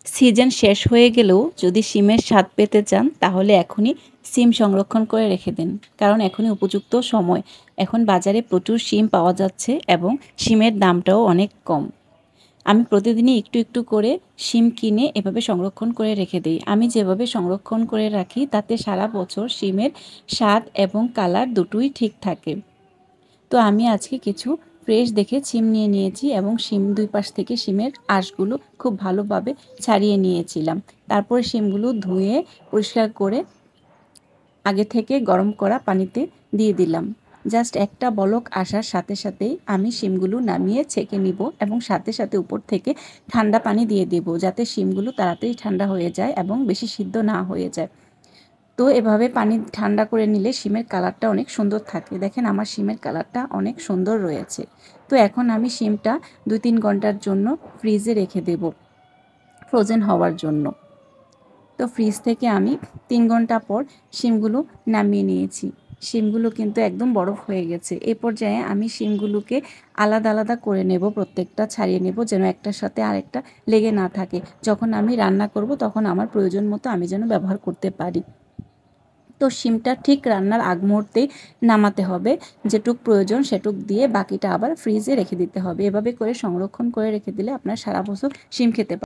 Season শেষ হয়ে গেলেও যদি শিমের স্বাদ পেতে চান তাহলে এখনই শিম সংরক্ষণ করে রেখে দিন, কারণ এখনই উপযুক্ত সময়। এখন বাজারে প্রচুর শিম পাওয়া যাচ্ছে এবং শিমের দামটাও অনেক কম। আমি প্রতিদিনই একটু একটু করে শিম কিনে এভাবে সংরক্ষণ করে রেখে দিই। আমি যেভাবে সংরক্ষণ করে রাখি তাতে সারা বছর শিমের স্বাদ এবং কালার দুটোই ঠিক থাকে। তো আমি আজকে কিছু ফ্রেশ দেখে শিম নিয়ে নিয়েছি এবং শিম দুই পাশ থেকে শিমের আঁশগুলো খুব ভালোভাবে ছাড়িয়ে নিয়েছিলাম। তারপর শিমগুলো ধুয়ে পরিষ্কার করে আগে থেকে গরম করা পানিতে দিয়ে দিলাম। জাস্ট একটা বলক আসার সাথে সাথেই আমি শিমগুলো নামিয়ে ছেঁকে নিব এবং সাথে সাথে উপর থেকে ঠান্ডা পানি দিয়ে দেব, যাতে শিমগুলো তাড়াতাড়ি ঠান্ডা হয়ে যায় এবং বেশি সিদ্ধ না হয়ে যায়। তো এভাবে পানি ঠান্ডা করে নিলে শিমের কালারটা অনেক সুন্দর থাকে। দেখেন আমার শিমের কালারটা অনেক সুন্দর রয়েছে। তো এখন আমি শিমটা 2-3 ঘন্টার জন্য ফ্রিজে রেখে দেব ফ্রোজেন হওয়ার জন্য। তো ফ্রিজ থেকে আমি 3 ঘন্টা পর শিমগুলো নামিয়ে নিয়েছি। শিমগুলো কিন্তু একদম বরফ হয়ে গেছে। এ পর্যায়ে আমি শিমগুলোকে আলাদা আলাদা করে নেব, প্রত্যেকটা ছাড়িয়ে নেব যেন একটার সাথে আরেকটা লেগে না থাকে। যখন আমি রান্না করব তখন আমার প্রয়োজন মতো আমি যেন ব্যবহার করতে পারি। তো শিমটা ঠিক রান্নার আগ মুহূর্তেই নামাতে হবে, যেটুক প্রয়োজন সেটুক দিয়ে বাকিটা আবার ফ্রিজে রেখে দিতে হবে। এভাবে করে সংরক্ষণ করে রেখে দিলে আপনার সারা বছর শিম খেতে পারবেন।